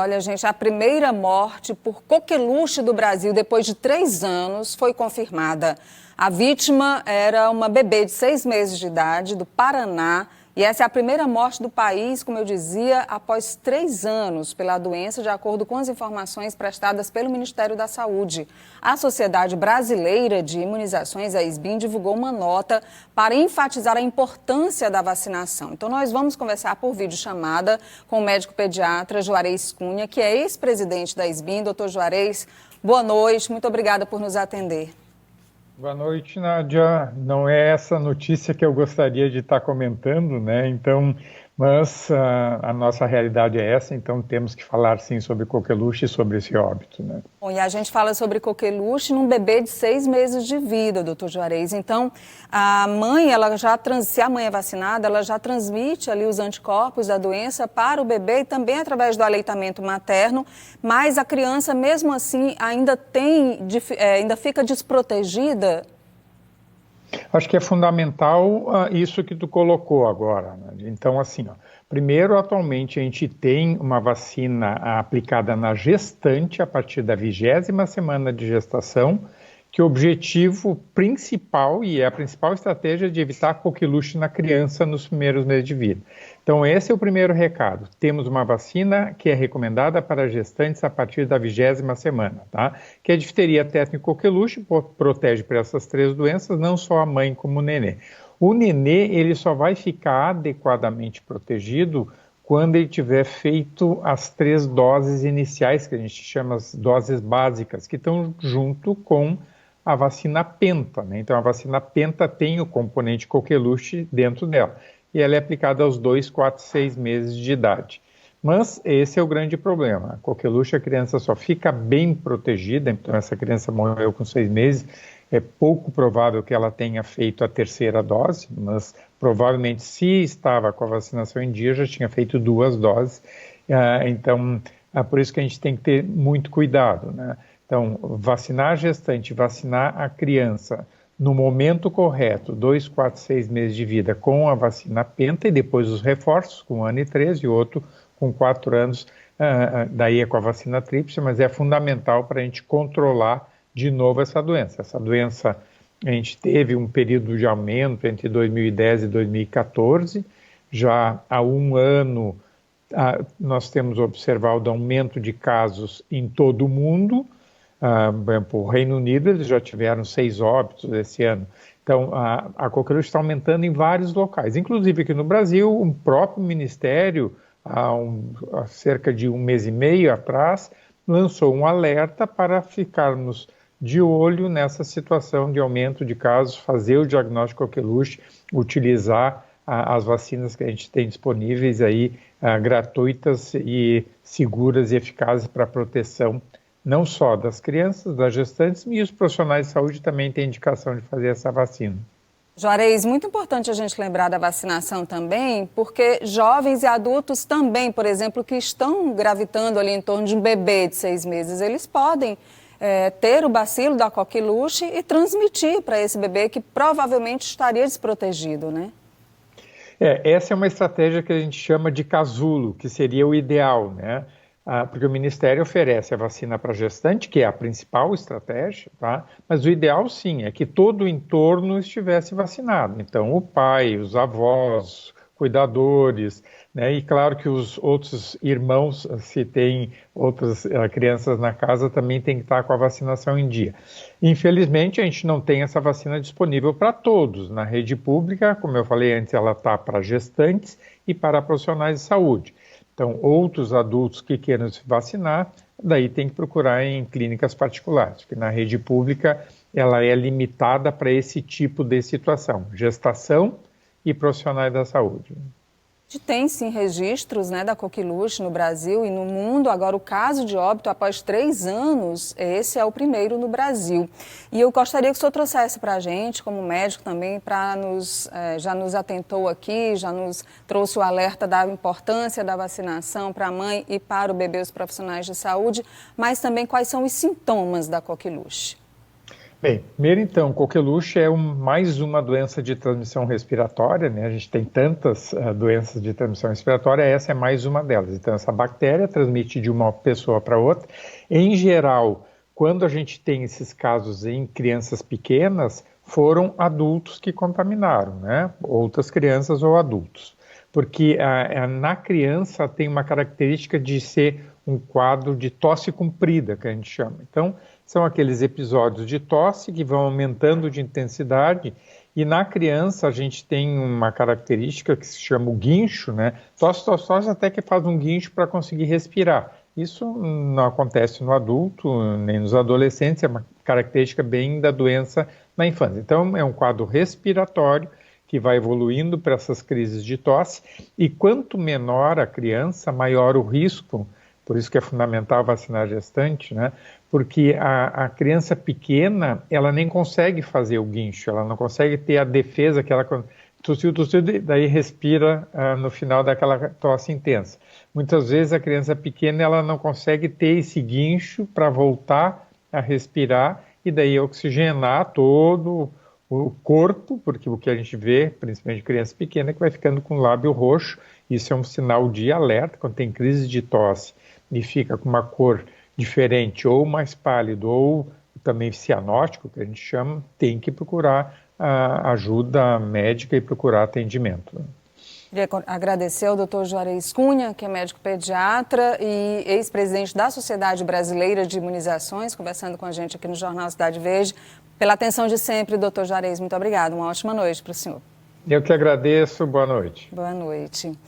Olha, gente, a primeira morte por coqueluche do Brasil depois de 3 anos foi confirmada. A vítima era uma bebê de 6 meses de idade, do Paraná. E essa é a primeira morte do país, como eu dizia, após 3 anos pela doença, de acordo com as informações prestadas pelo Ministério da Saúde. A Sociedade Brasileira de Imunizações, a SBIM, divulgou uma nota para enfatizar a importância da vacinação. Então, nós vamos conversar por videochamada com o médico pediatra Juarez Cunha, que é ex-presidente da SBIM. Doutor Juarez, boa noite, muito obrigada por nos atender. Boa noite, Nádia. Não é essa notícia que eu gostaria de estar comentando, né? Mas a nossa realidade é essa, então temos que falar sim sobre coqueluche e sobre esse óbito, né? Bom, e a gente fala sobre coqueluche num bebê de 6 meses de vida, doutor Juarez. Então, a mãe, se a mãe é vacinada, ela já transmite ali os anticorpos da doença para o bebê e também através do aleitamento materno, mas a criança, mesmo assim, ainda fica desprotegida? Acho que é fundamental isso que tu colocou agora, né? Então, assim, primeiro, atualmente, a gente tem uma vacina aplicada na gestante a partir da 20ª semana de gestação, que o objetivo principal, e é a principal estratégia, de evitar coqueluche na criança nos primeiros meses de vida. Então, esse é o primeiro recado. Temos uma vacina que é recomendada para gestantes a partir da 20ª semana, tá? Que é a difteria, tétano e coqueluche, protege para essas 3 doenças, não só a mãe como o nenê. O nenê, ele só vai ficar adequadamente protegido quando ele tiver feito as 3 doses iniciais, que a gente chama as doses básicas, que estão junto com a vacina penta, né? Então, a vacina penta tem o componente coqueluche dentro dela, e ela é aplicada aos 2, 4, 6 meses de idade. Mas esse é o grande problema. A coqueluche, a criança só fica bem protegida, então essa criança morreu com 6 meses, é pouco provável que ela tenha feito a 3ª dose, mas provavelmente, se estava com a vacinação em dia, já tinha feito 2 doses. Então, é por isso que a gente tem que ter muito cuidado, né? Então, vacinar a gestante, vacinar a criança no momento correto, 2, 4, 6 meses de vida, com a vacina penta, e depois os reforços, com 1 ano e 13, e outro com 4 anos, daí é com a vacina tríplice, mas é fundamental para a gente controlar de novo essa doença. Essa doença, a gente teve um período de aumento entre 2010 e 2014, já há 1 ano nós temos observado o aumento de casos em todo o mundo. O Reino Unido, eles já tiveram 6 óbitos esse ano. Então, a coqueluche está aumentando em vários locais, inclusive aqui no Brasil. O próprio Ministério, há cerca de 1 mês e meio atrás, lançou um alerta para ficarmos de olho nessa situação de aumento de casos, fazer o diagnóstico coqueluche, utilizar as vacinas que a gente tem disponíveis aí, gratuitas e seguras e eficazes para a proteção não só das crianças, das gestantes, e os profissionais de saúde também têm indicação de fazer essa vacina. Juarez, muito importante a gente lembrar da vacinação também, porque jovens e adultos também, por exemplo, que estão gravitando ali em torno de um bebê de 6 meses, eles podem ter o bacilo da coqueluche e transmitir para esse bebê que provavelmente estaria desprotegido, né? Essa é uma estratégia que a gente chama de casulo, que seria o ideal, né? Porque o Ministério oferece a vacina para gestante, que é a principal estratégia, tá? Mas o ideal, sim, é que todo o entorno estivesse vacinado. Então, o pai, os avós, cuidadores, né? E claro que os outros irmãos, se tem outras crianças na casa, também tem que estar com a vacinação em dia. Infelizmente, a gente não tem essa vacina disponível para todos. Na rede pública, como eu falei antes, ela está para gestantes e para profissionais de saúde. Então, outros adultos que queiram se vacinar, daí tem que procurar em clínicas particulares, porque na rede pública ela é limitada para esse tipo de situação, gestação e profissionais da saúde. Tem sim registros, né, da coqueluche no Brasil e no mundo. Agora, o caso de óbito após 3 anos, esse é o primeiro no Brasil. E eu gostaria que o senhor trouxesse para a gente, como médico também, já nos atentou aqui, já nos trouxe o alerta da importância da vacinação para a mãe e para o bebê, os profissionais de saúde, mas também quais são os sintomas da coqueluche. Bem, primeiro então, coqueluche é mais uma doença de transmissão respiratória, né? A gente tem tantas doenças de transmissão respiratória, essa é mais uma delas. Então, essa bactéria transmite de uma pessoa para outra. Em geral, quando a gente tem esses casos em crianças pequenas, foram adultos que contaminaram, né? Outras crianças ou adultos. Porque na criança tem uma característica de ser um quadro de tosse comprida, que a gente chama. Então, são aqueles episódios de tosse que vão aumentando de intensidade e na criança a gente tem uma característica que se chama o guincho, né? Tosse até que faz um guincho para conseguir respirar. Isso não acontece no adulto, nem nos adolescentes, é uma característica bem da doença na infância. Então, é um quadro respiratório que vai evoluindo para essas crises de tosse e quanto menor a criança, maior o risco. Por isso que é fundamental vacinar a gestante, né? Porque a criança pequena, ela nem consegue fazer o guincho, ela não consegue ter a defesa que ela tossiu, daí respira no final daquela tosse intensa. Muitas vezes a criança pequena, ela não consegue ter esse guincho para voltar a respirar e daí oxigenar todo o corpo, porque o que a gente vê, principalmente criança pequena, é que vai ficando com o lábio roxo. Isso é um sinal de alerta quando tem crise de tosse e fica com uma cor diferente, ou mais pálido, ou também cianótico, que a gente chama, tem que procurar ajuda médica e procurar atendimento. Queria agradecer ao Dr. Juarez Cunha, que é médico pediatra e ex-presidente da Sociedade Brasileira de Imunizações, conversando com a gente aqui no Jornal Cidade Verde. Pela atenção de sempre, Dr. Juarez, muito obrigada. Uma ótima noite para o senhor. Eu que agradeço. Boa noite. Boa noite.